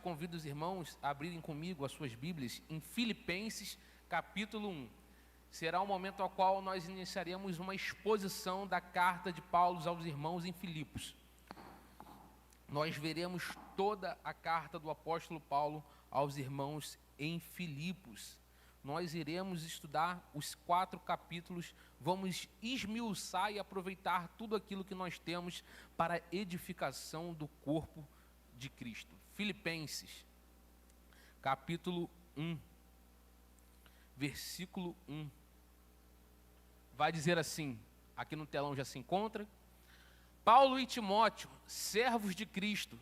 convido os irmãos a abrirem comigo as suas Bíblias em Filipenses, capítulo 1. Será o momento ao qual nós iniciaremos uma exposição da carta de Paulo aos irmãos em Filipos. Nós veremos toda a carta do apóstolo Paulo aos irmãos em Filipos. Nós iremos estudar os 4 capítulos, vamos esmiuçar e aproveitar tudo aquilo que nós temos para a edificação do corpo de Cristo. Filipenses, capítulo 1, versículo 1. Vai dizer assim, aqui no telão já se encontra: Paulo e Timóteo, servos de Cristo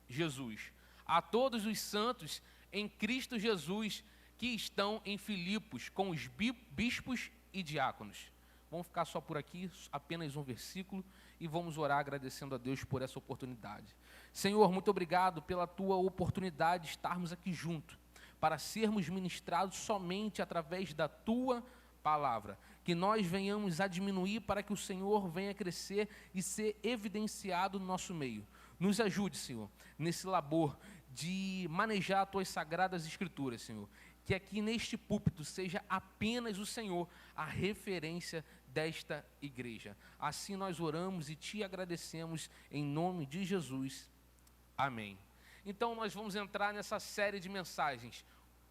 Jesus, a todos os santos em Cristo Jesus que estão em Filipos, com os bispos e diáconos. Vamos ficar só por aqui, apenas um versículo, e vamos orar agradecendo a Deus por essa oportunidade. Senhor, muito obrigado pela tua oportunidade de estarmos aqui juntos, para sermos ministrados somente através da tua palavra. Que nós venhamos a diminuir para que o Senhor venha crescer e ser evidenciado no nosso meio. Nos ajude, Senhor, nesse labor de manejar as tuas sagradas escrituras, Senhor. Que aqui neste púlpito seja apenas o Senhor a referência desta igreja. Assim nós oramos e te agradecemos em nome de Jesus. Amém. Então nós vamos entrar nessa série de mensagens,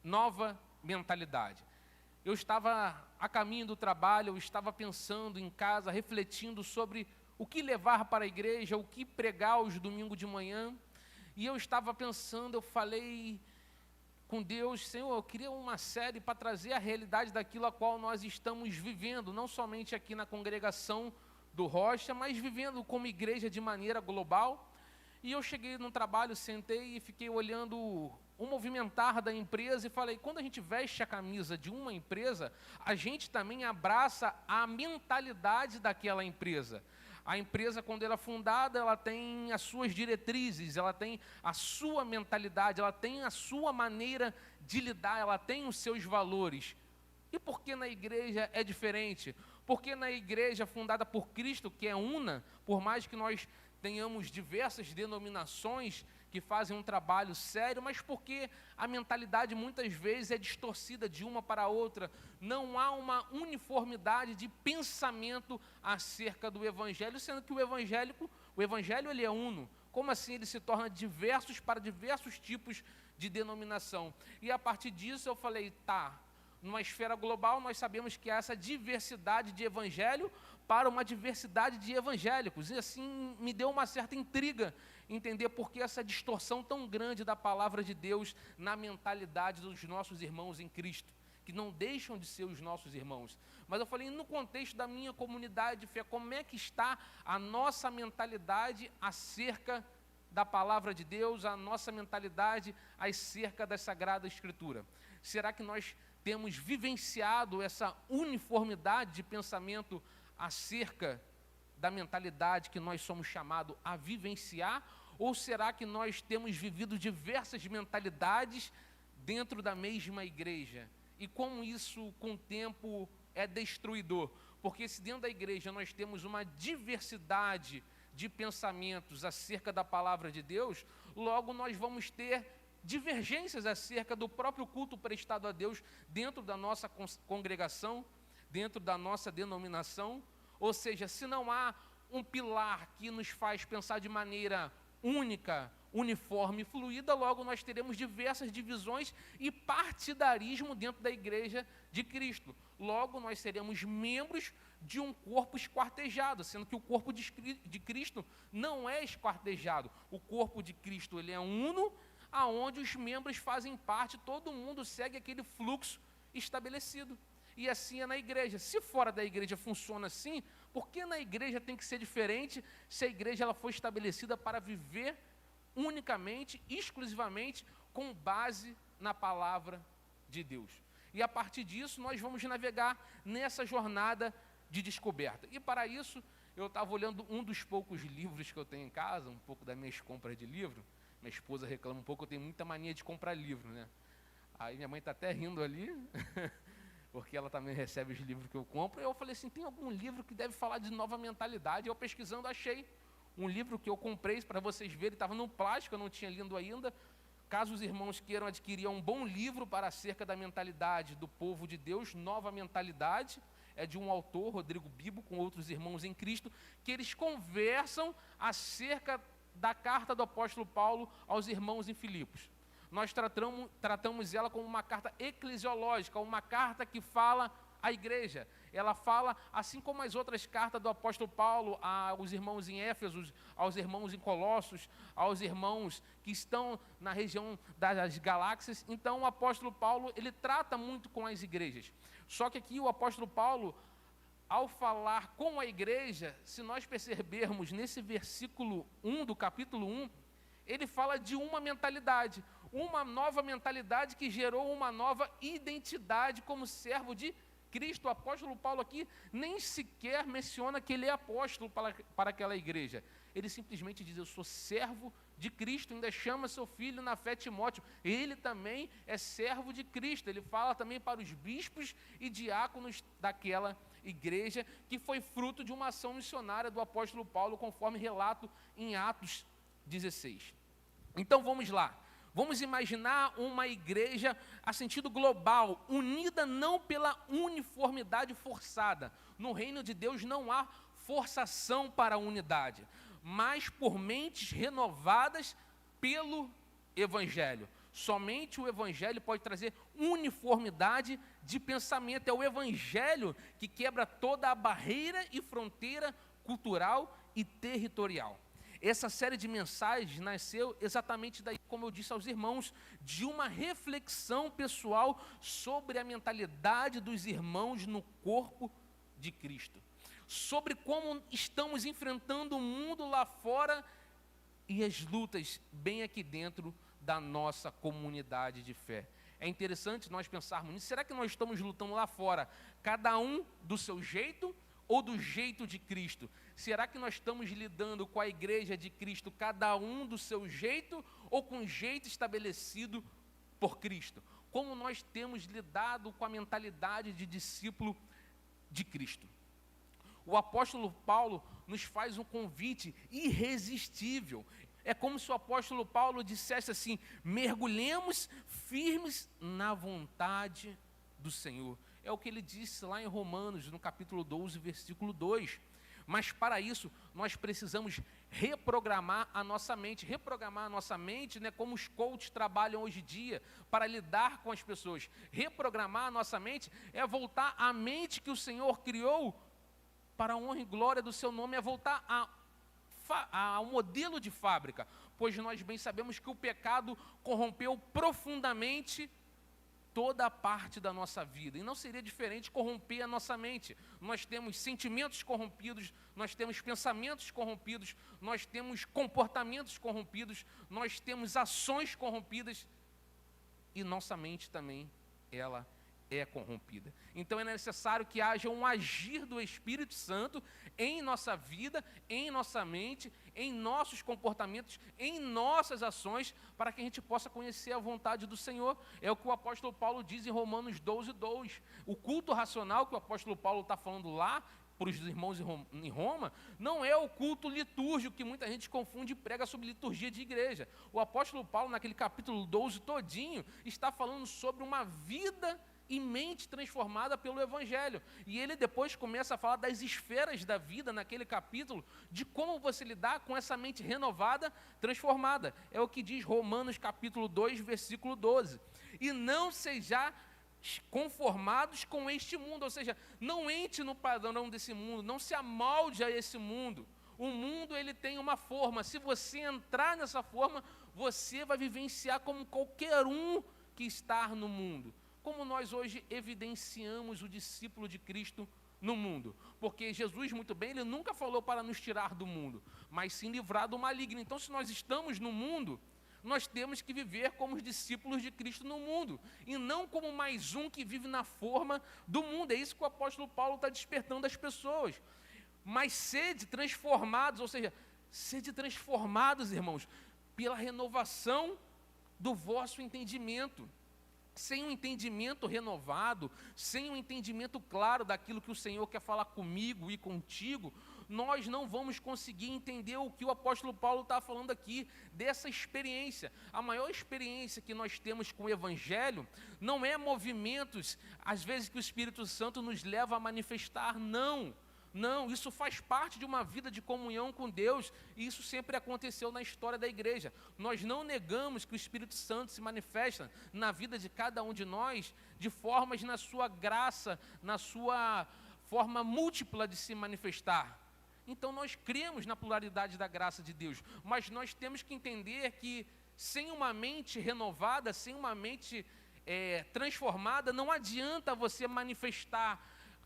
nova mentalidade. Eu estava a caminho do trabalho, eu estava pensando em casa, refletindo sobre o que levar para a igreja, o que pregar hoje domingo de manhã, e eu estava pensando, eu falei com Deus: Senhor, eu queria uma série para trazer a realidade daquilo a qual nós estamos vivendo, não somente aqui na congregação do Rocha, mas vivendo como igreja de maneira global. E eu cheguei no trabalho, sentei e fiquei olhando o movimentar da empresa e falei: quando a gente veste a camisa de uma empresa, a gente também abraça a mentalidade daquela empresa. A empresa, quando ela é fundada, ela tem as suas diretrizes, ela tem a sua mentalidade, ela tem a sua maneira de lidar, ela tem os seus valores. E por que na igreja é diferente? Porque na igreja fundada por Cristo, que é una, por mais que nós tenhamos diversas denominações que fazem um trabalho sério, mas porque a mentalidade muitas vezes é distorcida de uma para a outra, não há uma uniformidade de pensamento acerca do Evangelho, sendo que o Evangelho ele é uno. Como assim ele se torna diversos para diversos tipos de denominação? E a partir disso eu falei, numa esfera global nós sabemos que há essa diversidade de evangelho para uma diversidade de evangélicos, e assim me deu uma certa intriga entender por que essa distorção tão grande da palavra de Deus na mentalidade dos nossos irmãos em Cristo, que não deixam de ser os nossos irmãos. Mas eu falei, no contexto da minha comunidade de fé, como é que está a nossa mentalidade acerca da palavra de Deus, a nossa mentalidade acerca da Sagrada Escritura? Será que nós temos vivenciado essa uniformidade de pensamento acerca da mentalidade que nós somos chamados a vivenciar? Ou será que nós temos vivido diversas mentalidades dentro da mesma igreja? E como isso, com o tempo, é destruidor? Porque se dentro da igreja nós temos uma diversidade de pensamentos acerca da palavra de Deus, logo nós vamos ter divergências acerca do próprio culto prestado a Deus dentro da nossa congregação, dentro da nossa denominação. Ou seja, se não há um pilar que nos faz pensar de maneira única, uniforme e fluida, logo nós teremos diversas divisões e partidarismo dentro da igreja de Cristo. Logo nós seremos membros de um corpo esquartejado, sendo que o corpo de Cristo não é esquartejado. O corpo de Cristo ele é uno, aonde os membros fazem parte, todo mundo segue aquele fluxo estabelecido. E assim é na igreja. Se fora da igreja funciona assim, por que na igreja tem que ser diferente, se a igreja ela foi estabelecida para viver unicamente, exclusivamente, com base na palavra de Deus? E a partir disso, nós vamos navegar nessa jornada de descoberta. E para isso, eu estava olhando um dos poucos livros que eu tenho em casa, um pouco das minhas compras de livro. Minha esposa reclama um pouco, eu tenho muita mania de comprar livro, né? Aí minha mãe está até rindo ali, porque ela também recebe os livros que eu compro. E eu falei assim, tem algum livro que deve falar de nova mentalidade? Eu pesquisando, achei um livro que eu comprei para vocês verem, estava no plástico, eu não tinha lido ainda, Caso os irmãos queiram adquirir um bom livro para acerca da mentalidade do povo de Deus, Nova Mentalidade, é de um autor, Rodrigo Bibo, com outros irmãos em Cristo, que eles conversam acerca da carta do apóstolo Paulo aos irmãos em Filipos. Nós tratamos ela como uma carta eclesiológica, uma carta que fala à igreja. Ela fala, assim como as outras cartas do apóstolo Paulo aos irmãos em Éfeso, aos irmãos em Colossos, aos irmãos que estão na região das galáxias. Então o apóstolo Paulo, ele trata muito com as igrejas. Só que aqui o apóstolo Paulo, ao falar com a igreja, se nós percebermos nesse versículo 1 do capítulo 1, ele fala de uma mentalidade, uma nova mentalidade que gerou uma nova identidade como servo de Cristo. O apóstolo Paulo aqui nem sequer menciona que ele é apóstolo para aquela igreja. Ele simplesmente diz: eu sou servo de Cristo, ainda chama seu filho na fé, Timóteo. Ele também é servo de Cristo. Ele fala também para os bispos e diáconos daquela igreja, que foi fruto de uma ação missionária do apóstolo Paulo, conforme relato em Atos 16. Então vamos lá. Vamos imaginar uma igreja a sentido global, unida não pela uniformidade forçada. No reino de Deus não há forçação para a unidade, mas por mentes renovadas pelo Evangelho. Somente o Evangelho pode trazer uniformidade de pensamento. É o Evangelho que quebra toda a barreira e fronteira cultural e territorial. Essa série de mensagens nasceu exatamente daí, como eu disse aos irmãos, de uma reflexão pessoal sobre a mentalidade dos irmãos no corpo de Cristo. Sobre como estamos enfrentando o mundo lá fora e as lutas bem aqui dentro da nossa comunidade de fé. É interessante nós pensarmos nisso. Será que nós estamos lutando lá fora, cada um do seu jeito ou do jeito de Cristo? Será que nós estamos lidando com a igreja de Cristo, cada um do seu jeito, ou com o jeito estabelecido por Cristo? Como nós temos lidado com a mentalidade de discípulo de Cristo? O apóstolo Paulo nos faz um convite irresistível. É como se o apóstolo Paulo dissesse assim: mergulhemos firmes na vontade do Senhor. É o que ele disse lá em Romanos, no capítulo 12, versículo 2. Mas para isso, nós precisamos reprogramar a nossa mente. Reprogramar a nossa mente, né, como os coaches trabalham hoje em dia, para lidar com as pessoas. Reprogramar a nossa mente é voltar à mente que o Senhor criou para a honra e glória do seu nome, é voltar ao modelo de fábrica. Pois nós bem sabemos que o pecado corrompeu profundamente toda a parte da nossa vida, e não seria diferente corromper a nossa mente. Nós temos sentimentos corrompidos, nós temos pensamentos corrompidos, nós temos comportamentos corrompidos, nós temos ações corrompidas, e nossa mente também, ela é corrompida. Então é necessário que haja um agir do Espírito Santo em nossa vida, em nossa mente, em nossos comportamentos, em nossas ações, para que a gente possa conhecer a vontade do Senhor. É o que o apóstolo Paulo diz em Romanos 12, 2. O culto racional que o apóstolo Paulo está falando lá para os irmãos em Roma, não é o culto litúrgico que muita gente confunde e prega sobre liturgia de igreja. O apóstolo Paulo, naquele capítulo 12 todinho, está falando sobre uma vida e mente transformada pelo Evangelho. E ele depois começa a falar das esferas da vida naquele capítulo, de como você lidar com essa mente renovada, transformada. É o que diz Romanos capítulo 2, versículo 12. E não sejais conformados com este mundo, ou seja, não entre no padrão desse mundo, não se amolde a esse mundo. O mundo, ele tem uma forma. Se você entrar nessa forma, você vai vivenciar como qualquer um que está no mundo. Como nós hoje evidenciamos o discípulo de Cristo no mundo. Porque Jesus, muito bem, ele nunca falou para nos tirar do mundo, mas sim livrar do maligno. Então, se nós estamos no mundo, nós temos que viver como os discípulos de Cristo no mundo, e não como mais um que vive na forma do mundo. É isso que o apóstolo Paulo está despertando as pessoas. Mas sede transformados, ou seja, sede transformados, irmãos, pela renovação do vosso entendimento. Sem um entendimento renovado, sem um entendimento claro daquilo que o Senhor quer falar comigo e contigo, nós não vamos conseguir entender o que o apóstolo Paulo está falando aqui, dessa experiência. A maior experiência que nós temos com o Evangelho não é movimentos, às vezes, que o Espírito Santo nos leva a manifestar, não. Não, isso faz parte de uma vida de comunhão com Deus, e isso sempre aconteceu na história da igreja. Nós não negamos que o Espírito Santo se manifesta na vida de cada um de nós, de formas na sua graça, na sua forma múltipla de se manifestar. Então nós cremos na pluralidade da graça de Deus, mas nós temos que entender que sem uma mente renovada, sem uma mente transformada, não adianta você manifestar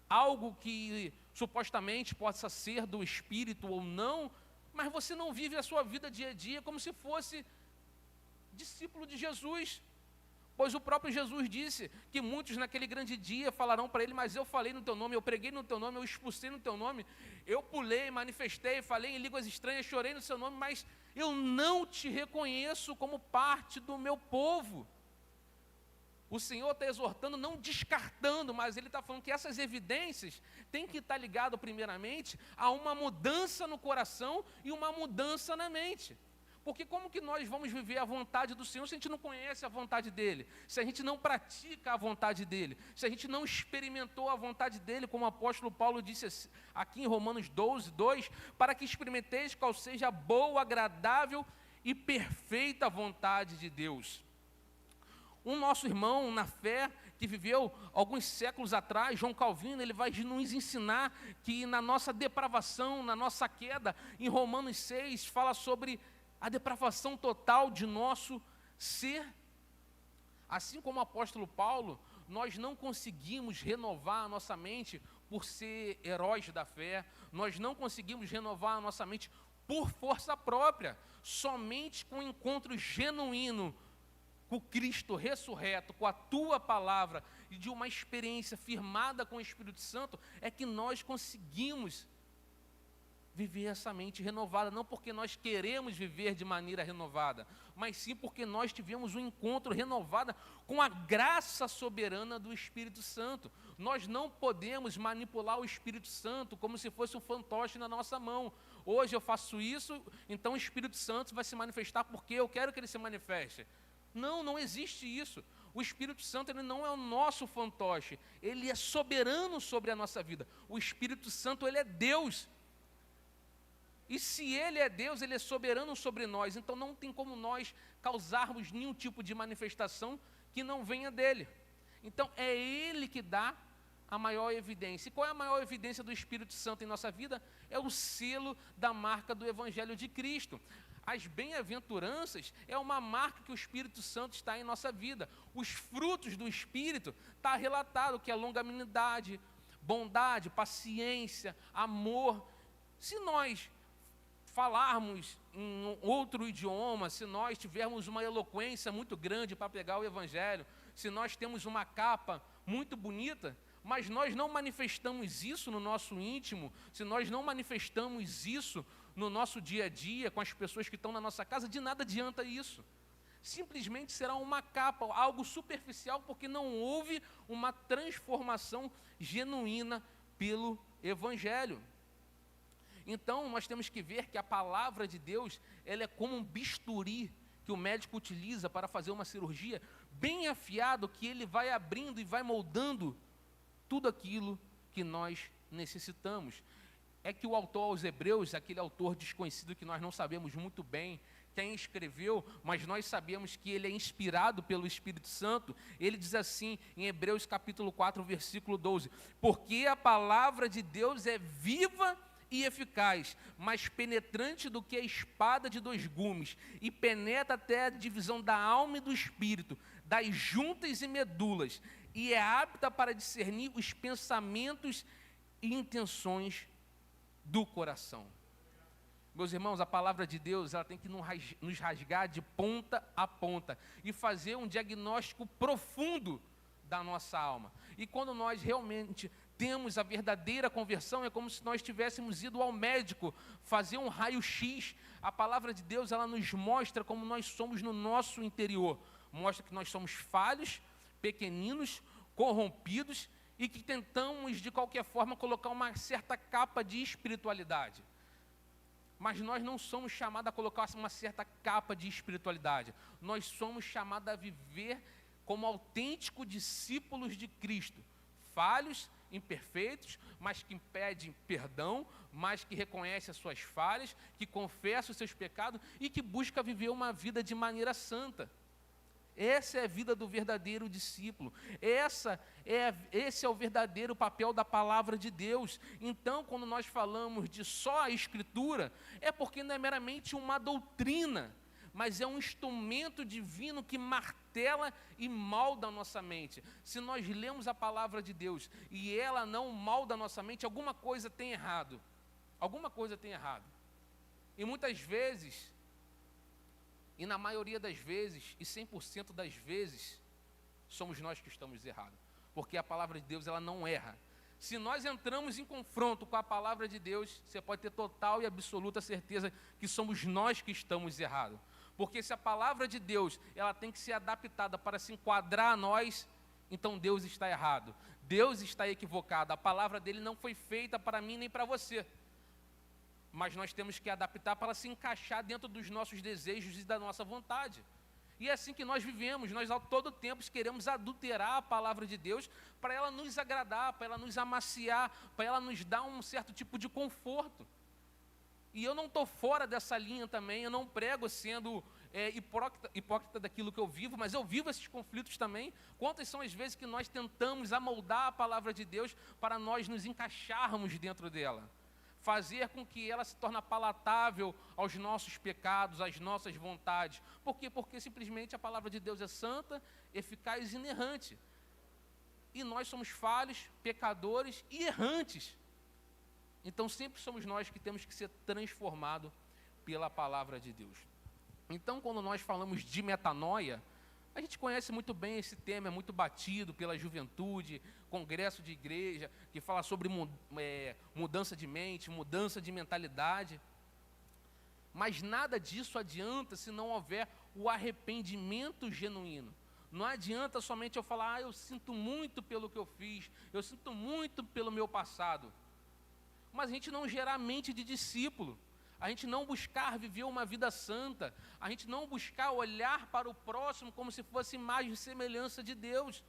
algo que supostamente possa ser do Espírito ou não, mas você não vive a sua vida dia a dia como se fosse discípulo de Jesus. Pois o próprio Jesus disse que muitos naquele grande dia falarão para ele: mas eu falei no teu nome, eu preguei no teu nome, eu expulsei no teu nome, eu pulei, manifestei, falei em línguas estranhas, chorei no seu nome, mas eu não te reconheço como parte do meu povo. O Senhor está exortando, não descartando, mas Ele está falando que essas evidências têm que estar ligadas primeiramente a uma mudança no coração e uma mudança na mente. Porque como que nós vamos viver a vontade do Senhor se a gente não conhece a vontade dEle? Se a gente não pratica a vontade dEle? Se a gente não experimentou a vontade dEle, como o apóstolo Paulo disse aqui em Romanos 12, 2, para que experimenteis qual seja a boa, agradável e perfeita vontade de Deus. Um nosso irmão na fé, que viveu alguns séculos atrás, João Calvino, ele vai nos ensinar que na nossa depravação, na nossa queda, em Romanos 6, fala sobre a depravação total de nosso ser. Assim como o apóstolo Paulo, nós não conseguimos renovar a nossa mente por ser heróis da fé, nós não conseguimos renovar a nossa mente por força própria, somente com um encontro genuíno com Cristo ressurreto, com a tua palavra e de uma experiência firmada com o Espírito Santo, é que nós conseguimos viver essa mente renovada, não porque nós queremos viver de maneira renovada, mas sim porque nós tivemos um encontro renovado com a graça soberana do Espírito Santo. Nós não podemos manipular o Espírito Santo como se fosse um fantoche na nossa mão. Hoje eu faço isso, então o Espírito Santo vai se manifestar porque eu quero que ele se manifeste. Não, não existe isso. O Espírito Santo, ele não é o nosso fantoche, ele é soberano sobre a nossa vida. O Espírito Santo, ele é Deus. E se ele é Deus, ele é soberano sobre nós. Então não tem como nós causarmos nenhum tipo de manifestação que não venha dele. Então é ele que dá a maior evidência. E qual é a maior evidência do Espírito Santo em nossa vida? É o selo da marca do Evangelho de Cristo. As bem-aventuranças é uma marca que o Espírito Santo está em nossa vida. Os frutos do Espírito está relatado que é longanimidade, bondade, paciência, amor. Se nós falarmos em outro idioma, se nós tivermos uma eloquência muito grande para pregar o Evangelho, se nós temos uma capa muito bonita, mas nós não manifestamos isso no nosso íntimo, se nós não manifestamos isso no nosso dia a dia, com as pessoas que estão na nossa casa, de nada adianta isso. Simplesmente será uma capa, algo superficial, porque não houve uma transformação genuína pelo Evangelho. Então, nós temos que ver que a palavra de Deus, ela é como um bisturi que o médico utiliza para fazer uma cirurgia, bem afiado, que ele vai abrindo e vai moldando tudo aquilo que nós necessitamos. É que o autor aos Hebreus, aquele autor desconhecido que nós não sabemos muito bem quem escreveu, mas nós sabemos que ele é inspirado pelo Espírito Santo. Ele diz assim, em Hebreus capítulo 4, versículo 12: porque a palavra de Deus é viva e eficaz, mais penetrante do que a espada de dois gumes, e penetra até a divisão da alma e do espírito, das juntas e medulas, e é apta para discernir os pensamentos e intenções do coração. Meus irmãos, a palavra de Deus, ela tem que nos rasgar de ponta a ponta e fazer um diagnóstico profundo da nossa alma. E quando nós realmente temos a verdadeira conversão, é como se nós tivéssemos ido ao médico fazer um raio-x. A palavra de Deus, ela nos mostra como nós somos no nosso interior. Mostra que nós somos falhos, pequeninos, corrompidos e que tentamos, de qualquer forma, colocar uma certa capa de espiritualidade. Mas nós não somos chamados a colocar uma certa capa de espiritualidade. Nós somos chamados a viver como autênticos discípulos de Cristo, falhos, imperfeitos, mas que pedem perdão, mas que reconhecem as suas falhas, que confessam os seus pecados e que busca viver uma vida de maneira santa. Essa é a vida do verdadeiro discípulo. Esse é o verdadeiro papel da palavra de Deus. Então, quando nós falamos de só a Escritura, é porque não é meramente uma doutrina, mas é um instrumento divino que martela e molda a nossa mente. Se nós lemos a palavra de Deus e ela não molda a nossa mente, alguma coisa tem errado. Alguma coisa tem errado. E muitas vezes, e na maioria das vezes, e 100% das vezes, somos nós que estamos errados. Porque a palavra de Deus, ela não erra. Se nós entramos em confronto com a palavra de Deus, você pode ter total e absoluta certeza que somos nós que estamos errados. Porque se a palavra de Deus, ela tem que ser adaptada para se enquadrar a nós, então Deus está errado. Deus está equivocado. A palavra dele não foi feita para mim nem para você. Mas nós temos que adaptar para se encaixar dentro dos nossos desejos e da nossa vontade. E é assim que nós vivemos, nós a todo tempo queremos adulterar a palavra de Deus para ela nos agradar, para ela nos amaciar, para ela nos dar um certo tipo de conforto. E eu não estou fora dessa linha também, eu não prego sendo hipócrita daquilo que eu vivo, mas eu vivo esses conflitos também. Quantas são as vezes que nós tentamos amoldar a palavra de Deus para nós nos encaixarmos dentro dela? Fazer com que ela se torne palatável aos nossos pecados, às nossas vontades. Por quê? Porque simplesmente a palavra de Deus é santa, eficaz e inerrante. E nós somos falhos, pecadores e errantes. Então sempre somos nós que temos que ser transformados pela palavra de Deus. Então quando nós falamos de metanoia, a gente conhece muito bem esse tema, é muito batido pela juventude, congresso de igreja, que fala sobre mudança de mente, mudança de mentalidade. Mas nada disso adianta se não houver o arrependimento genuíno. Não adianta somente eu falar, eu sinto muito pelo que eu fiz, eu sinto muito pelo meu passado. Mas a gente não gerar mente de discípulo. A gente não buscar viver uma vida santa, a gente não buscar olhar para o próximo como se fosse imagem e semelhança de Deus,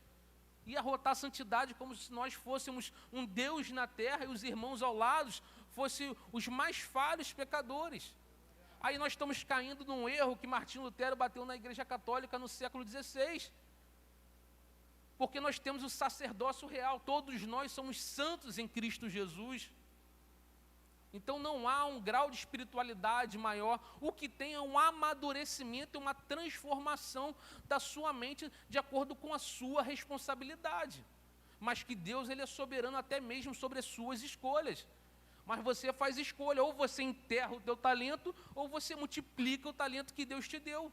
e arrotar a santidade como se nós fôssemos um Deus na terra e os irmãos ao lado fossem os mais falhos pecadores. Aí nós estamos caindo num erro que Martinho Lutero bateu na Igreja Católica no século XVI, porque nós temos o sacerdócio real, todos nós somos santos em Cristo Jesus. Então não há um grau de espiritualidade maior, o que tem é um amadurecimento e uma transformação da sua mente de acordo com a sua responsabilidade. Mas que Deus ele é soberano até mesmo sobre as suas escolhas. Mas você faz escolha, ou você enterra o teu talento, ou você multiplica o talento que Deus te deu.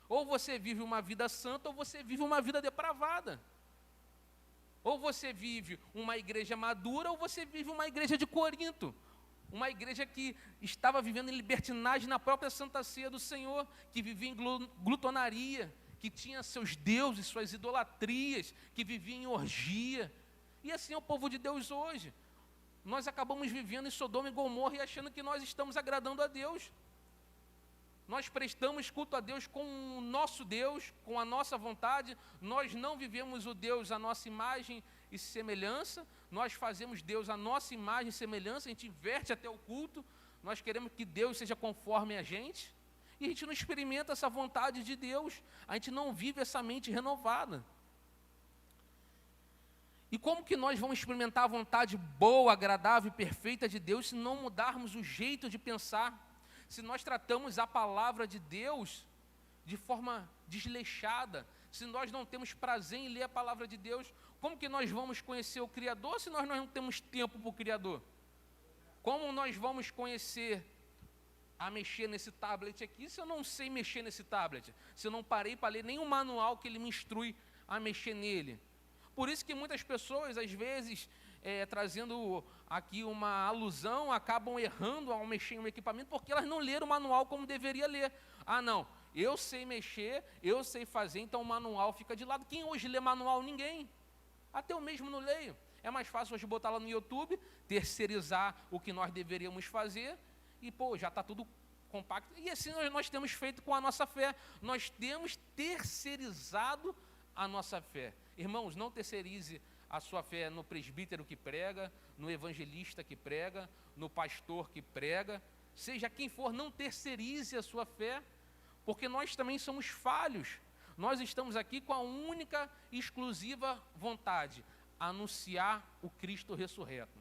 Ou você vive uma vida santa, ou você vive uma vida depravada. Ou você vive uma igreja madura, ou você vive uma igreja de Corinto. Uma igreja que estava vivendo em libertinagem na própria Santa Ceia do Senhor, que vivia em glutonaria, que tinha seus deuses, suas idolatrias, que vivia em orgia. E assim é o povo de Deus hoje. Nós acabamos vivendo em Sodoma e Gomorra e achando que nós estamos agradando a Deus. Nós prestamos culto a Deus com o nosso Deus, com a nossa vontade. Nós não vivemos o Deus à nossa imagem e semelhança. Nós fazemos Deus à nossa imagem e semelhança. A gente inverte até o culto. Nós queremos que Deus seja conforme a gente. E a gente não experimenta essa vontade de Deus. A gente não vive essa mente renovada. E como que nós vamos experimentar a vontade boa, agradável e perfeita de Deus se não mudarmos o jeito de pensar? Se nós tratamos a palavra de Deus de forma desleixada, se nós não temos prazer em ler a palavra de Deus, como que nós vamos conhecer o Criador se nós não temos tempo para o Criador? Como nós vamos conhecer a mexer nesse tablet aqui se eu não sei mexer nesse tablet? Se eu não parei para ler nenhum manual que ele me instrui a mexer nele? Por isso que muitas pessoas, às vezes, trazendo aqui uma alusão, acabam errando ao mexer em um equipamento, porque elas não leram o manual como deveria ler. Ah, não, eu sei mexer, eu sei fazer, então o manual fica de lado. Quem hoje lê manual? Ninguém. Até eu mesmo não leio. É mais fácil hoje botar lá no YouTube, terceirizar o que nós deveríamos fazer, e já está tudo compacto. E assim nós temos feito com a nossa fé. Nós temos terceirizado a nossa fé. Irmãos, não terceirize a sua fé no presbítero que prega, no evangelista que prega, no pastor que prega, seja quem for, não terceirize a sua fé, porque nós também somos falhos. Nós estamos aqui com a única e exclusiva vontade: anunciar o Cristo ressurreto.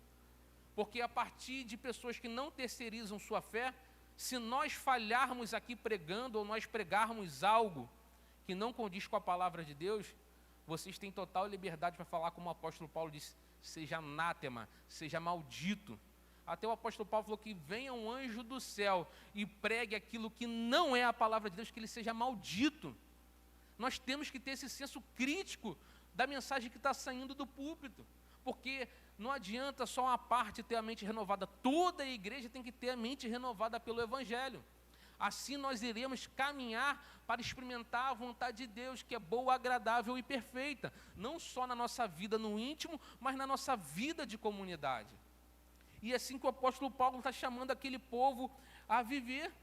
Porque a partir de pessoas que não terceirizam sua fé, se nós falharmos aqui pregando, ou nós pregarmos algo que não condiz com a palavra de Deus, vocês têm total liberdade para falar, como o apóstolo Paulo disse: seja anátema, seja maldito. Até o apóstolo Paulo falou que venha um anjo do céu e pregue aquilo que não é a palavra de Deus, que ele seja maldito. Nós temos que ter esse senso crítico da mensagem que está saindo do púlpito, porque não adianta só uma parte ter a mente renovada, toda a igreja tem que ter a mente renovada pelo Evangelho. Assim nós iremos caminhar para experimentar a vontade de Deus, que é boa, agradável e perfeita, não só na nossa vida no íntimo, mas na nossa vida de comunidade. E é assim que o apóstolo Paulo está chamando aquele povo a viver.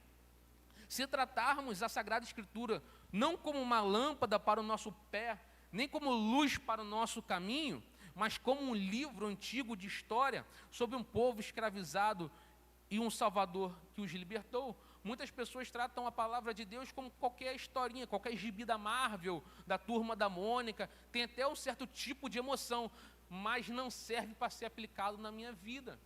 Se tratarmos a Sagrada Escritura não como uma lâmpada para o nosso pé, nem como luz para o nosso caminho, mas como um livro antigo de história sobre um povo escravizado e um Salvador que os libertou. Muitas pessoas tratam a palavra de Deus como qualquer historinha, qualquer gibi da Marvel, da Turma da Mônica, tem até um certo tipo de emoção, mas não serve para ser aplicado na minha vida,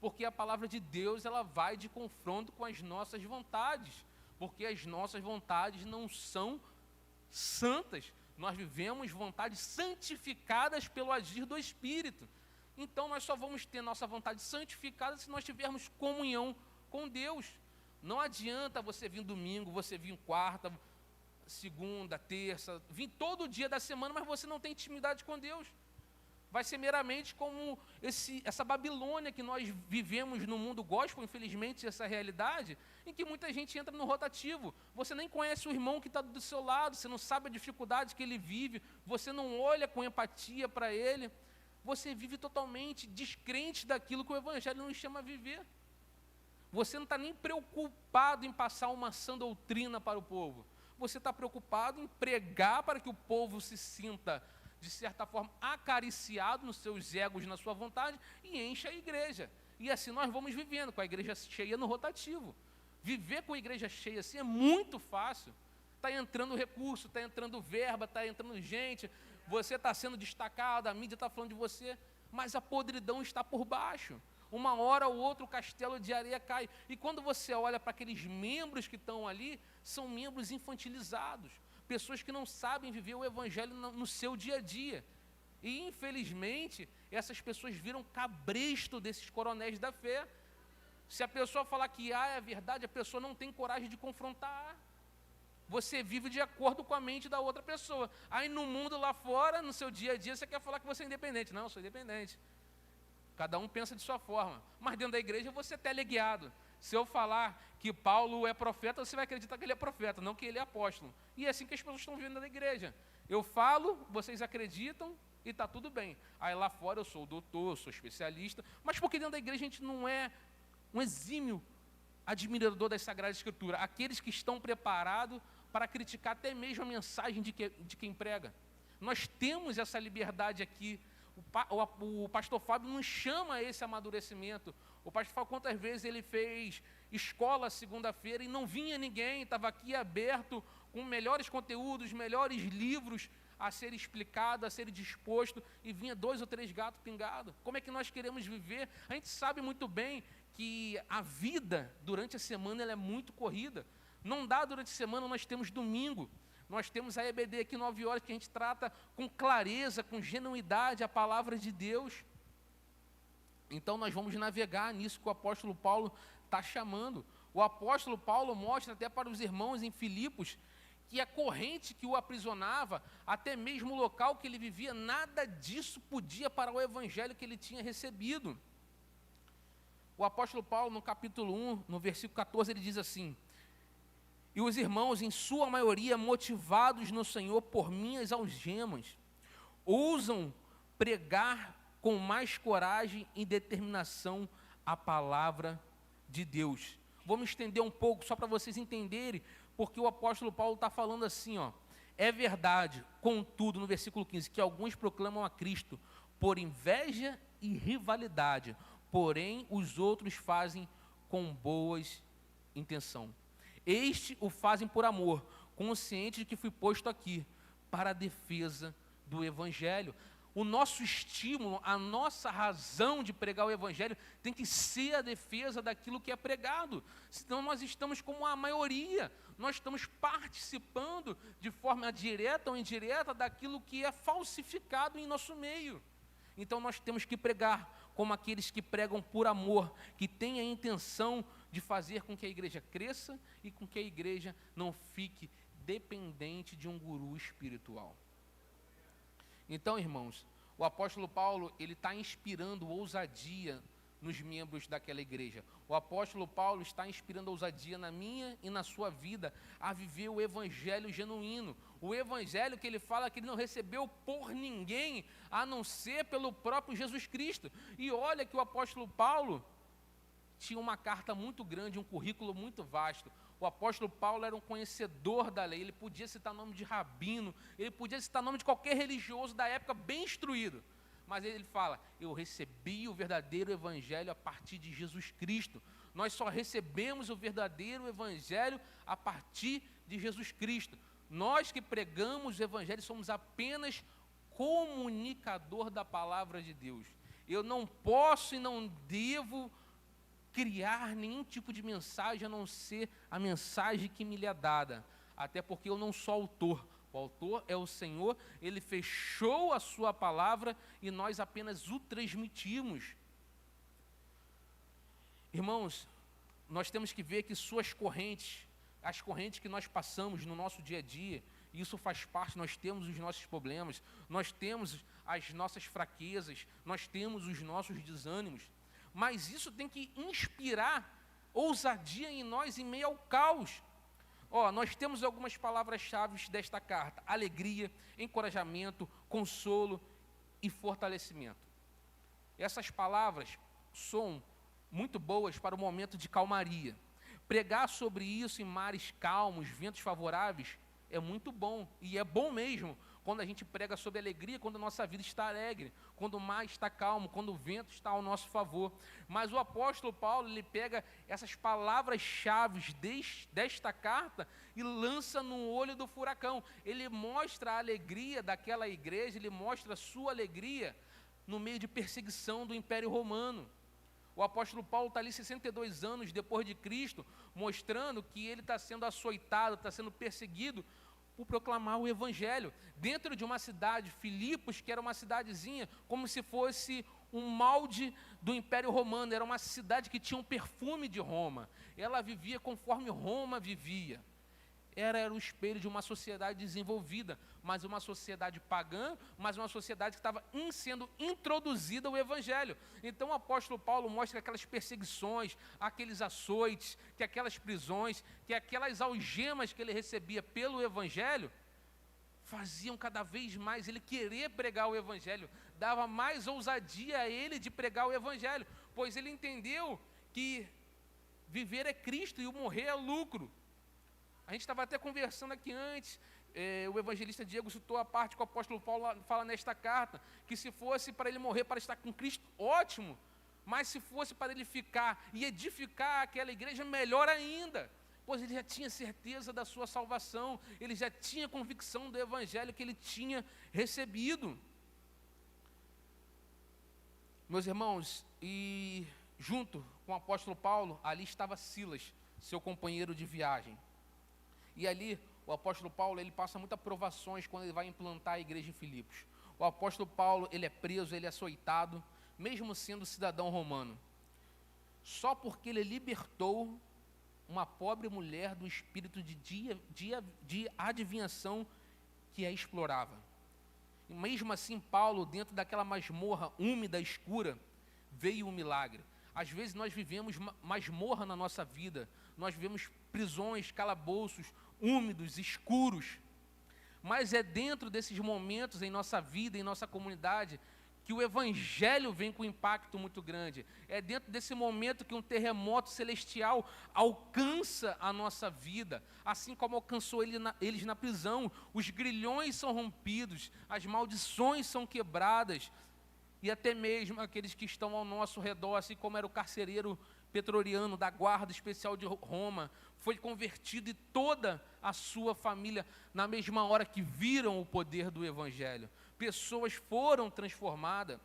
porque a palavra de Deus ela vai de confronto com as nossas vontades, porque as nossas vontades não são santas. Nós vivemos vontades santificadas pelo agir do Espírito. Então nós só vamos ter nossa vontade santificada se nós tivermos comunhão com Deus. Não adianta você vir domingo, você vir quarta, segunda, terça, vir todo dia da semana, mas você não tem intimidade com Deus. Vai ser meramente como essa Babilônia que nós vivemos no mundo gospel, infelizmente, essa realidade, em que muita gente entra no rotativo. Você nem conhece o irmão que está do seu lado, você não sabe a dificuldade que ele vive, você não olha com empatia para ele, você vive totalmente descrente daquilo que o Evangelho nos chama a viver. Você não está nem preocupado em passar uma sã doutrina para o povo, você está preocupado em pregar para que o povo se sinta de certa forma, acariciado nos seus egos, na sua vontade, e enche a igreja. E assim nós vamos vivendo, com a igreja cheia no rotativo. Viver com a igreja cheia assim é muito fácil. Está entrando recurso, está entrando verba, está entrando gente, você está sendo destacado, a mídia está falando de você, mas a podridão está por baixo. Uma hora ou outra o castelo de areia cai. E quando você olha para aqueles membros que estão ali, são membros infantilizados. Pessoas que não sabem viver o Evangelho no seu dia a dia. E, infelizmente, essas pessoas viram cabresto desses coronéis da fé. Se a pessoa falar que é verdade, a pessoa não tem coragem de confrontar. Você vive de acordo com a mente da outra pessoa. Aí no mundo lá fora, no seu dia a dia, você quer falar que você é independente. Não, eu sou independente. Cada um pensa de sua forma. Mas dentro da igreja você é teleguiado. Se eu falar que Paulo é profeta, você vai acreditar que ele é profeta, não que ele é apóstolo. E é assim que as pessoas estão vivendo na igreja. Eu falo, vocês acreditam e está tudo bem. Aí lá fora eu sou doutor, eu sou especialista, mas porque dentro da igreja a gente não é um exímio admirador das Sagradas Escrituras, aqueles que estão preparados para criticar até mesmo a mensagem de quem prega. Nós temos essa liberdade aqui. O pastor Fábio nos chama a esse amadurecimento. O pastor Fábio, quantas vezes ele fez escola segunda-feira e não vinha ninguém, estava aqui aberto, com melhores conteúdos, melhores livros a ser explicado, a ser disposto, e vinha 2 ou 3 gatos pingados. Como é que nós queremos viver? A gente sabe muito bem que a vida durante a semana ela é muito corrida. Não dá durante a semana, nós temos domingo. Nós temos a EBD aqui 9 horas, que a gente trata com clareza, com genuidade a palavra de Deus. Então nós vamos navegar nisso que o apóstolo Paulo está chamando. O apóstolo Paulo mostra até para os irmãos em Filipos que a corrente que o aprisionava, até mesmo o local que ele vivia, nada disso podia parar o evangelho que ele tinha recebido. O apóstolo Paulo, no capítulo 1, no versículo 14, ele diz assim: e os irmãos, em sua maioria, motivados no Senhor por minhas algemas, ousam pregar com mais coragem e determinação a palavra de Deus. Vou me estender um pouco só para vocês entenderem, porque o apóstolo Paulo está falando assim, ó. É verdade, contudo, no versículo 15, que alguns proclamam a Cristo por inveja e rivalidade, porém os outros fazem com boas intenção. Este o fazem por amor, consciente de que fui posto aqui para a defesa do Evangelho. O nosso estímulo, a nossa razão de pregar o Evangelho tem que ser a defesa daquilo que é pregado. Senão nós estamos como a maioria, nós estamos participando de forma direta ou indireta daquilo que é falsificado em nosso meio. Então nós temos que pregar como aqueles que pregam por amor, que têm a intenção de fazer com que a igreja cresça e com que a igreja não fique dependente de um guru espiritual. Então, irmãos, o apóstolo Paulo, ele está inspirando ousadia nos membros daquela igreja. O apóstolo Paulo está inspirando ousadia na minha e na sua vida a viver o evangelho genuíno. O evangelho que ele fala que ele não recebeu por ninguém, a não ser pelo próprio Jesus Cristo. E olha que o apóstolo Paulo tinha uma carta muito grande, um currículo muito vasto. O apóstolo Paulo era um conhecedor da lei, ele podia citar nome de rabino, ele podia citar nome de qualquer religioso da época bem instruído. Mas ele fala, eu recebi o verdadeiro evangelho a partir de Jesus Cristo. Nós só recebemos o verdadeiro evangelho a partir de Jesus Cristo. Nós que pregamos o evangelho somos apenas comunicador da palavra de Deus. Eu não posso e não devo criar nenhum tipo de mensagem a não ser a mensagem que me lhe é dada, até porque eu não sou autor, o autor é o Senhor, ele fechou a sua palavra e nós apenas o transmitimos. Irmãos, nós temos que ver que suas correntes, as correntes que nós passamos no nosso dia a dia, isso faz parte, nós temos os nossos problemas, nós temos as nossas fraquezas, nós temos os nossos desânimos, mas isso tem que inspirar ousadia em nós em meio ao caos. Nós temos algumas palavras-chave desta carta: alegria, encorajamento, consolo e fortalecimento. Essas palavras são muito boas para o momento de calmaria. Pregar sobre isso em mares calmos, ventos favoráveis, é muito bom, e é bom mesmo, quando a gente prega sobre alegria, quando a nossa vida está alegre, quando o mar está calmo, quando o vento está ao nosso favor. Mas o apóstolo Paulo, ele pega essas palavras-chave desta carta e lança no olho do furacão. Ele mostra a alegria daquela igreja, ele mostra a sua alegria no meio de perseguição do Império Romano. O apóstolo Paulo está ali 62 anos depois de Cristo, mostrando que ele está sendo açoitado, está sendo perseguido por proclamar o Evangelho, dentro de uma cidade, Filipos, que era uma cidadezinha, como se fosse um molde do Império Romano, era uma cidade que tinha um perfume de Roma, ela vivia conforme Roma vivia, era o espelho de uma sociedade desenvolvida, mas uma sociedade pagã, mas uma sociedade que estava sendo introduzida ao Evangelho. Então o apóstolo Paulo mostra aquelas perseguições, aqueles açoites, que aquelas prisões, que aquelas algemas que ele recebia pelo Evangelho, faziam cada vez mais ele querer pregar o Evangelho, dava mais ousadia a ele de pregar o Evangelho, pois ele entendeu que viver é Cristo e o morrer é lucro. A gente estava até conversando aqui antes, o evangelista Diego citou a parte que o apóstolo Paulo fala nesta carta, que se fosse para ele morrer para estar com Cristo, ótimo, mas se fosse para ele ficar e edificar aquela igreja, melhor ainda, pois ele já tinha certeza da sua salvação, ele já tinha convicção do evangelho que ele tinha recebido. Meus irmãos, e junto com o apóstolo Paulo, ali estava Silas, seu companheiro de viagem. E ali, o apóstolo Paulo, ele passa muitas provações quando ele vai implantar a igreja em Filipos. O apóstolo Paulo, ele é preso, ele é açoitado, mesmo sendo cidadão romano. Só porque ele libertou uma pobre mulher do espírito de adivinhação que a explorava. E mesmo assim, Paulo, dentro daquela masmorra úmida, escura, veio um milagre. Às vezes nós vivemos masmorra na nossa vida, nós vivemos prisões, calabouços, úmidos, escuros, mas é dentro desses momentos em nossa vida, em nossa comunidade, que o Evangelho vem com um impacto muito grande. É dentro desse momento que um terremoto celestial alcança a nossa vida, assim como alcançou eles na prisão. Os grilhões são rompidos, as maldições são quebradas, e até mesmo aqueles que estão ao nosso redor, assim como era o carcereiro pretoriano da guarda especial de Roma, foi convertido, e toda a sua família, na mesma hora que viram o poder do Evangelho. Pessoas foram transformadas.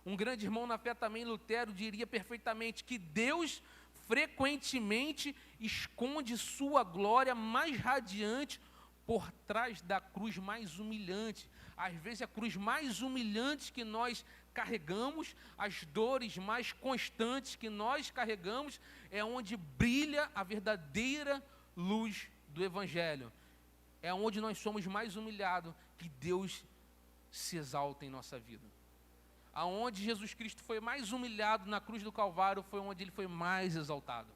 Um grande irmão na fé também, Lutero, diria perfeitamente que Deus frequentemente esconde sua glória mais radiante por trás da cruz mais humilhante. Às vezes a cruz mais humilhante que nós carregamos, as dores mais constantes que nós carregamos, é onde brilha a verdadeira luz do Evangelho. É onde nós somos mais humilhados que Deus se exalta em nossa vida. Aonde Jesus Cristo foi mais humilhado na cruz do Calvário, foi onde ele foi mais exaltado.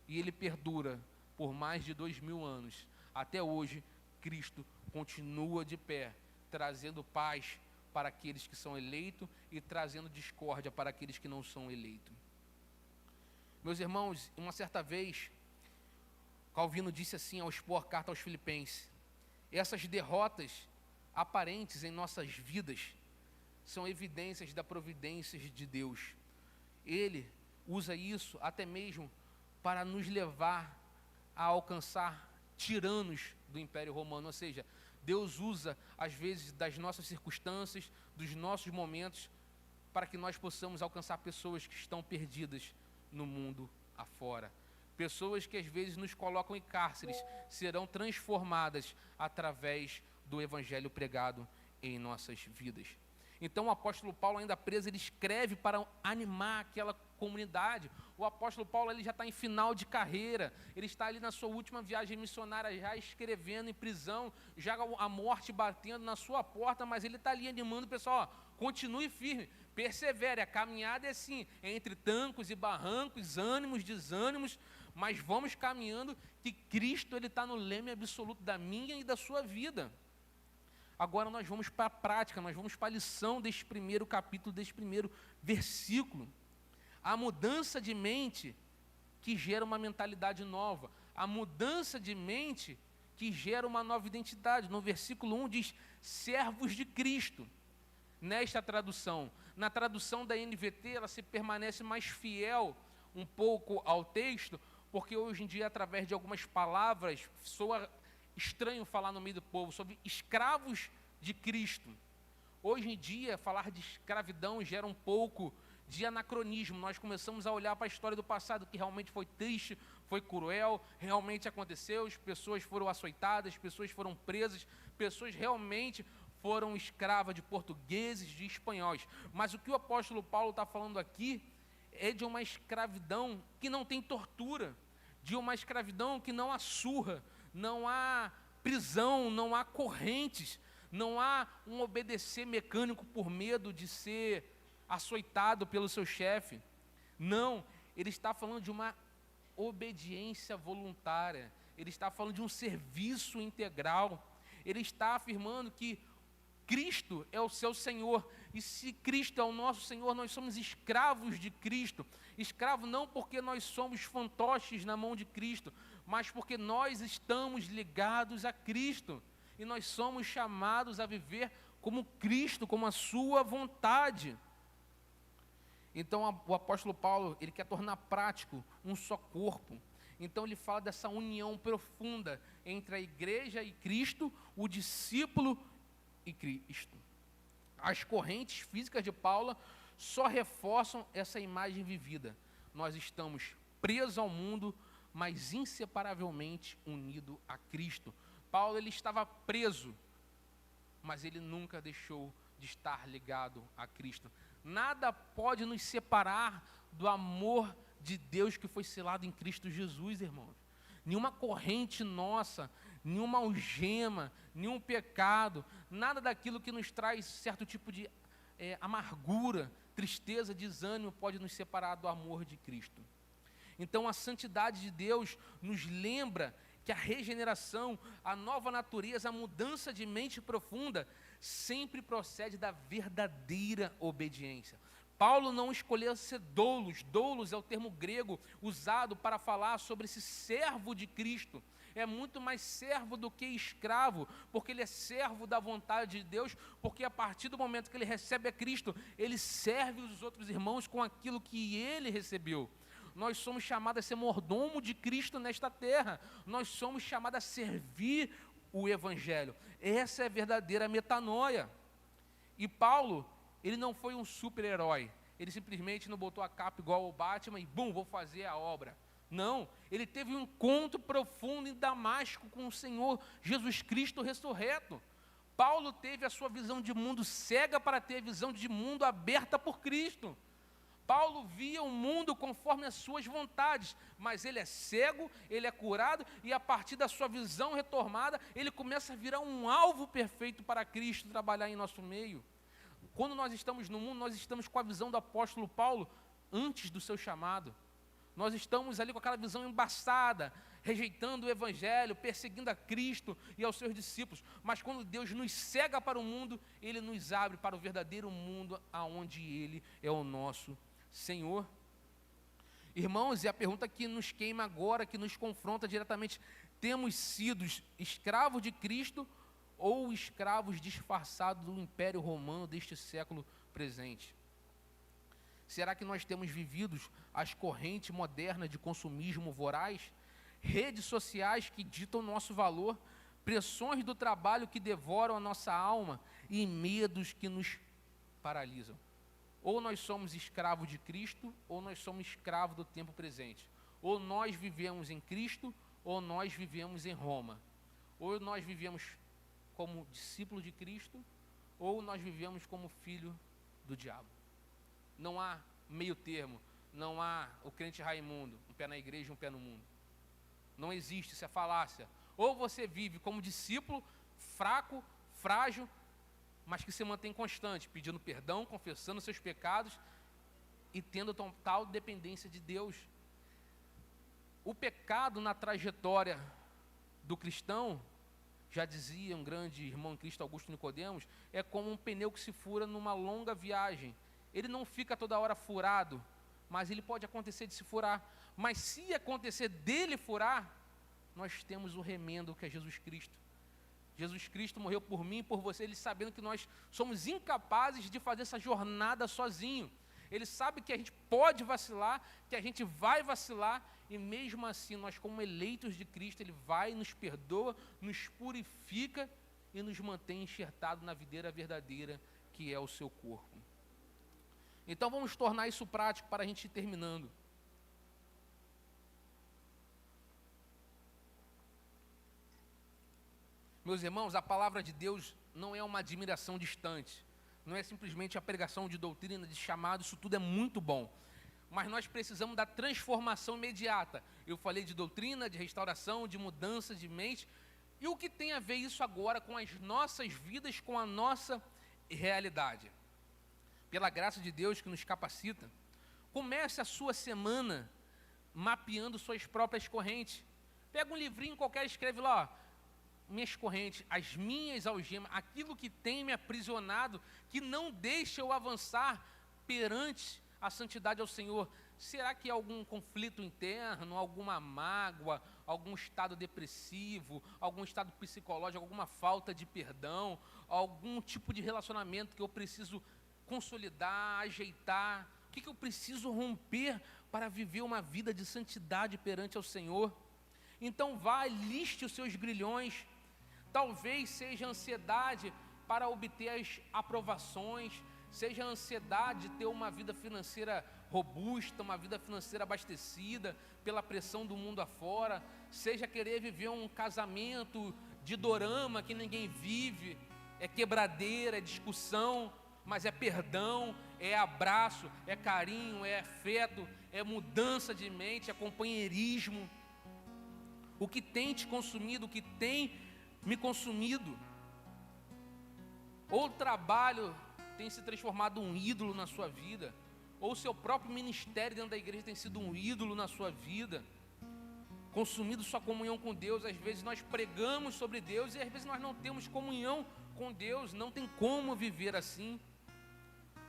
E ele perdura por mais de 2000 anos. Até hoje, Cristo continua de pé, trazendo paz para aqueles que são eleitos e trazendo discórdia para aqueles que não são eleitos. Meus irmãos, uma certa vez, Calvino disse assim ao expor a carta aos Filipenses: essas derrotas aparentes em nossas vidas são evidências da providência de Deus. Ele usa isso até mesmo para nos levar a alcançar tiranos do Império Romano, ou seja, Deus usa às vezes das nossas circunstâncias, dos nossos momentos, para que nós possamos alcançar pessoas que estão perdidas no mundo afora. Pessoas que às vezes nos colocam em cárceres serão transformadas através do Evangelho pregado em nossas vidas. Então o apóstolo Paulo, ainda preso, ele escreve para animar aquela comunidade. O apóstolo Paulo, ele já está em final de carreira, ele está ali na sua última viagem missionária, já escrevendo em prisão, já a morte batendo na sua porta, mas ele está ali animando o pessoal: ó, continue firme, persevere, a caminhada é assim, entre tancos e barrancos, ânimos, desânimos, mas vamos caminhando, que Cristo ele está no leme absoluto da minha e da sua vida. Agora nós vamos para a prática, nós vamos para a lição deste primeiro capítulo, deste primeiro versículo. A mudança de mente que gera uma mentalidade nova, a mudança de mente que gera uma nova identidade. No versículo 1 diz: servos de Cristo. Nesta tradução, na tradução da NVT, ela se permanece mais fiel um pouco ao texto, porque hoje em dia, através de algumas palavras, soa estranho falar no meio do povo sobre escravos de Cristo. Hoje em dia, falar de escravidão gera um pouco de anacronismo. Nós começamos a olhar para a história do passado, que realmente foi triste, foi cruel, realmente aconteceu, as pessoas foram açoitadas, pessoas foram presas, pessoas realmente foram escravas de portugueses, de espanhóis. Mas o que o apóstolo Paulo está falando aqui é de uma escravidão que não tem tortura, de uma escravidão que não há surra, não há prisão, não há correntes, não há um obedecer mecânico por medo de ser açoitado pelo seu chefe. Não, ele está falando de uma obediência voluntária, ele está falando de um serviço integral, ele está afirmando que Cristo é o seu Senhor, e se Cristo é o nosso Senhor, nós somos escravos de Cristo. Escravo não porque nós somos fantoches na mão de Cristo, mas porque nós estamos ligados a Cristo, e nós somos chamados a viver como Cristo, como a sua vontade. Então o apóstolo Paulo, ele quer tornar prático um só corpo. Então ele fala dessa união profunda entre a igreja e Cristo, o discípulo e Cristo. As correntes físicas de Paulo só reforçam essa imagem vivida. Nós estamos presos ao mundo, mas inseparavelmente unidos a Cristo. Paulo, ele estava preso, mas ele nunca deixou de estar ligado a Cristo. Nada pode nos separar do amor de Deus que foi selado em Cristo Jesus, irmãos. Nenhuma corrente nossa, nenhuma algema, nenhum pecado, nada daquilo que nos traz certo tipo de amargura, tristeza, desânimo pode nos separar do amor de Cristo. Então a santidade de Deus nos lembra que a regeneração, a nova natureza, a mudança de mente profunda sempre procede da verdadeira obediência. Paulo não escolheu ser doulos. Doulos é o termo grego usado para falar sobre esse servo de Cristo. É muito mais servo do que escravo, porque ele é servo da vontade de Deus, porque a partir do momento que ele recebe a Cristo, ele serve os outros irmãos com aquilo que ele recebeu. Nós somos chamados a ser mordomo de Cristo nesta terra. Nós somos chamados a servir o Evangelho. Essa é a verdadeira metanoia. E Paulo, ele não foi um super-herói. Ele simplesmente não botou a capa igual ao Batman e, bum, vou fazer a obra. Não, ele teve um encontro profundo em Damasco com o Senhor Jesus Cristo ressurreto. Paulo teve a sua visão de mundo cega para ter a visão de mundo aberta por Cristo. Paulo via o mundo conforme as suas vontades, mas ele é cego, ele é curado, e a partir da sua visão retomada, ele começa a virar um alvo perfeito para Cristo trabalhar em nosso meio. Quando nós estamos no mundo, nós estamos com a visão do apóstolo Paulo antes do seu chamado. Nós estamos ali com aquela visão embaçada, rejeitando o Evangelho, perseguindo a Cristo e aos seus discípulos. Mas quando Deus nos cega para o mundo, Ele nos abre para o verdadeiro mundo, aonde Ele é o nosso Senhor. Irmãos, e a pergunta que nos queima agora, que nos confronta diretamente: temos sido escravos de Cristo ou escravos disfarçados do Império Romano deste século presente? Será que nós temos vivido as correntes modernas de consumismo voraz, redes sociais que ditam nosso valor, pressões do trabalho que devoram a nossa alma e medos que nos paralisam? Ou nós somos escravos de Cristo, ou nós somos escravos do tempo presente. Ou nós vivemos em Cristo, ou nós vivemos em Roma. Ou nós vivemos como discípulo de Cristo, ou nós vivemos como filho do diabo. Não há meio termo, não há o crente Raimundo, um pé na igreja e um pé no mundo. Não existe, isso é falácia. Ou você vive como discípulo, fraco, frágil, mas que se mantém constante, pedindo perdão, confessando seus pecados e tendo total dependência de Deus. O pecado na trajetória do cristão, já dizia um grande irmão em Cristo, Augusto Nicodemos, é como um pneu que se fura numa longa viagem. Ele não fica toda hora furado, mas ele pode acontecer de se furar. Mas se acontecer dele furar, nós temos o remendo que é Jesus Cristo. Jesus Cristo morreu por mim e por você, ele sabendo que nós somos incapazes de fazer essa jornada sozinho. Ele sabe que a gente pode vacilar, que a gente vai vacilar, e mesmo assim, nós como eleitos de Cristo, Ele vai, nos perdoa, nos purifica e nos mantém enxertados na videira verdadeira, que é o seu corpo. Então vamos tornar isso prático para a gente ir terminando. Meus irmãos, a palavra de Deus não é uma admiração distante, não é simplesmente a pregação de doutrina, de chamado, isso tudo é muito bom. Mas nós precisamos da transformação imediata. Eu falei de doutrina, de restauração, de mudança de mente. E o que tem a ver isso agora com as nossas vidas, com a nossa realidade? Pela graça de Deus que nos capacita, comece a sua semana mapeando suas próprias correntes. Pega um livrinho qualquer e escreve lá, ó, minhas correntes, as minhas algemas, aquilo que tem me aprisionado, que não deixa eu avançar perante a santidade ao Senhor. Será que há algum conflito interno, alguma mágoa, algum estado depressivo, algum estado psicológico, alguma falta de perdão, algum tipo de relacionamento que eu preciso consolidar, ajeitar? O que eu preciso romper para viver uma vida de santidade perante ao Senhor? Então vá, liste os seus grilhões. Talvez seja ansiedade para obter as aprovações, seja a ansiedade de ter uma vida financeira robusta, uma vida financeira abastecida pela pressão do mundo afora, seja querer viver um casamento de dorama que ninguém vive, é quebradeira, é discussão, mas é perdão, é abraço, é carinho, é afeto, é mudança de mente, é companheirismo. O que tem te consumido, o que tem me consumido? Ou o trabalho tem se transformado um ídolo na sua vida, ou o seu próprio ministério dentro da igreja tem sido um ídolo na sua vida. consumido sua comunhão com Deus. Às vezes nós pregamos sobre Deus e às vezes nós não temos comunhão com Deus, não tem como viver assim.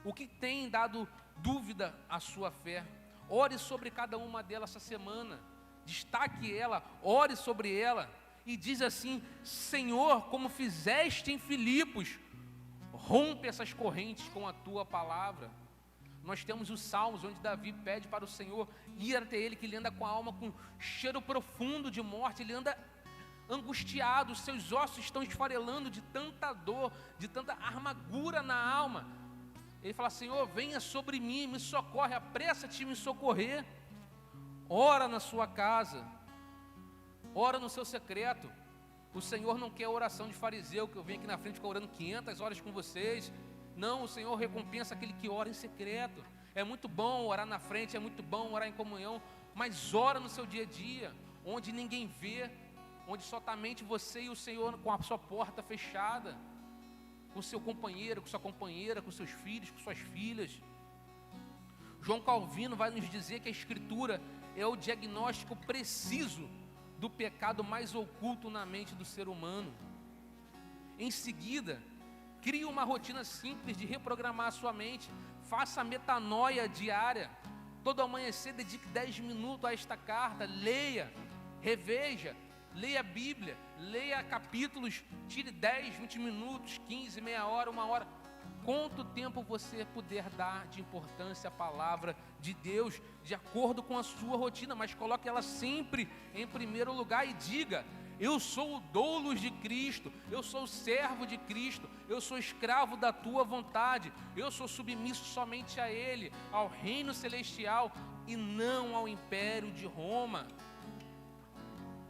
O que tem dado dúvida à sua fé? Ore sobre cada uma delas essa semana, destaque ela, ore sobre ela e diz assim: Senhor, como fizeste em Filipos, rompe essas correntes com a tua palavra. Nós temos os Salmos, onde Davi pede para o Senhor ir até ele, que ele anda com a alma com cheiro profundo de morte, ele anda angustiado, os seus ossos estão esfarelando de tanta dor, de tanta amargura na alma. Ele fala: Senhor, venha sobre mim, me socorre, apressa-te em me socorrer. Ora na sua casa, ora no seu secreto. O Senhor não quer oração de fariseu, que eu venho aqui na frente ficar orando 500 horas com vocês. Não, o Senhor recompensa aquele que ora em secreto. É muito bom orar na frente, é muito bom orar em comunhão, mas ora no seu dia a dia, onde ninguém vê, onde somente você e o Senhor, com a sua porta fechada, com seu companheiro, com sua companheira, com seus filhos, com suas filhas. João Calvino vai nos dizer que a Escritura é o diagnóstico preciso do pecado mais oculto na mente do ser humano. Em seguida, crie uma rotina simples de reprogramar a sua mente. Faça a metanoia diária. Todo amanhecer, dedique 10 minutos a esta carta. Leia, reveja, leia a Bíblia, leia capítulos, tire 10, 20 minutos, 15, meia hora, 1 hora. Quanto tempo você puder dar de importância à palavra de Deus, de acordo com a sua rotina, mas coloque ela sempre em primeiro lugar e diga: eu sou o doulos de Cristo, eu sou o servo de Cristo, eu sou escravo da tua vontade, eu sou submisso somente a Ele, ao reino celestial e não ao império de Roma.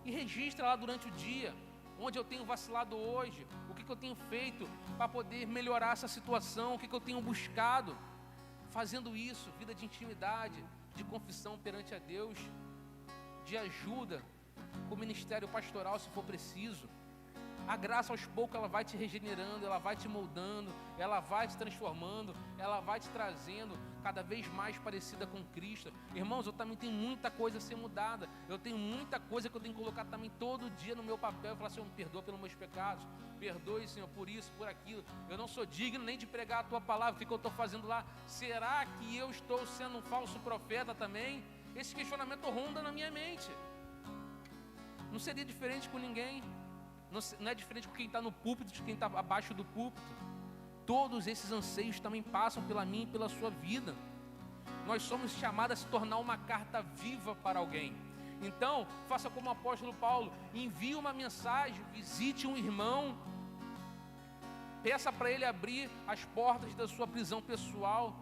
E registra lá durante o dia, onde eu tenho vacilado hoje, o que eu tenho feito para poder melhorar essa situação, o que eu tenho buscado. Fazendo isso, vida de intimidade, de confissão perante a Deus, de ajuda com o ministério pastoral se for preciso. A graça aos poucos ela vai te regenerando, ela vai te moldando, ela vai te transformando, ela vai te trazendo cada vez mais parecida com Cristo. Irmãos, eu também tenho muita coisa a ser mudada, eu tenho muita coisa que eu tenho que colocar também todo dia no meu papel. Eu falo: Senhor, me perdoa pelos meus pecados, perdoe, Senhor, por isso, por aquilo. Eu não sou digno nem de pregar a tua palavra, o que eu estou fazendo lá? Será que eu estou sendo um falso profeta também? Esse questionamento ronda na minha mente. Não seria diferente com ninguém. Não é diferente com quem está no púlpito de quem está abaixo do púlpito. Todos esses anseios também passam pela minha e pela sua vida. Nós somos chamados a se tornar uma carta viva para alguém. Então, faça como o apóstolo Paulo: envie uma mensagem, visite um irmão, peça para ele abrir as portas da sua prisão pessoal,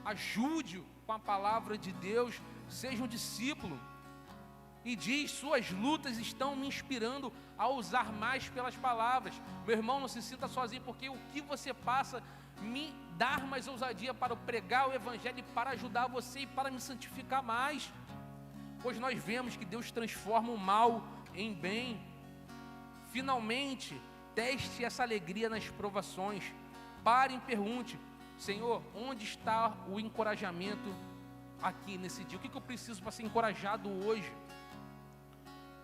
ajude-o com a palavra de Deus, seja um discípulo. E diz: suas lutas estão me inspirando a usar mais pelas palavras. Meu irmão, não se sinta sozinho, porque o que você passa me dá mais ousadia para pregar o Evangelho e para ajudar você e para me santificar mais. Pois nós vemos que Deus transforma o mal em bem. Finalmente, teste essa alegria nas provações. Pare e pergunte: Senhor, onde está o encorajamento aqui nesse dia? O que eu preciso para ser encorajado hoje?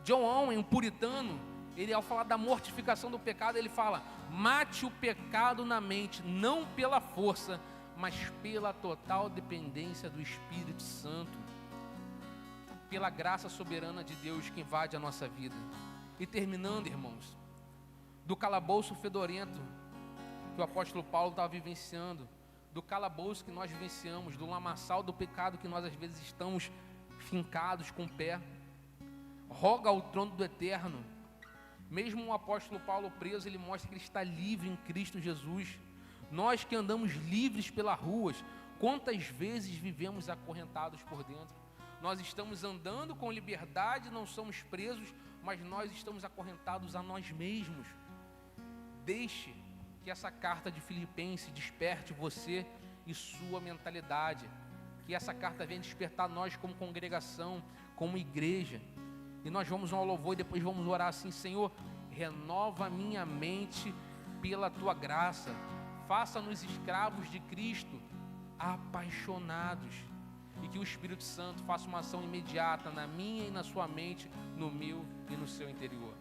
John Owen, um puritano, ele, ao falar da mortificação do pecado, ele fala: mate o pecado na mente, não pela força, mas pela total dependência do Espírito Santo, pela graça soberana de Deus que invade a nossa vida. E terminando, irmãos, do calabouço fedorento que o apóstolo Paulo estava vivenciando, do calabouço que nós vivenciamos, do lamaçal do pecado que nós às vezes estamos fincados com o pé, roga ao trono do Eterno. Mesmo o apóstolo Paulo preso, ele mostra que ele está livre em Cristo Jesus. Nós que andamos livres pelas ruas, quantas vezes vivemos acorrentados por dentro? Nós estamos andando com liberdade, não somos presos, mas nós estamos acorrentados a nós mesmos. Deixe que essa carta de Filipenses desperte você e sua mentalidade, que essa carta venha despertar nós como congregação, como igreja. E nós vamos ao louvor e depois vamos orar assim: Senhor, renova a minha mente pela tua graça, faça-nos escravos de Cristo, apaixonados. e que o Espírito Santo faça uma ação imediata na minha e na sua mente, no meu e no seu interior.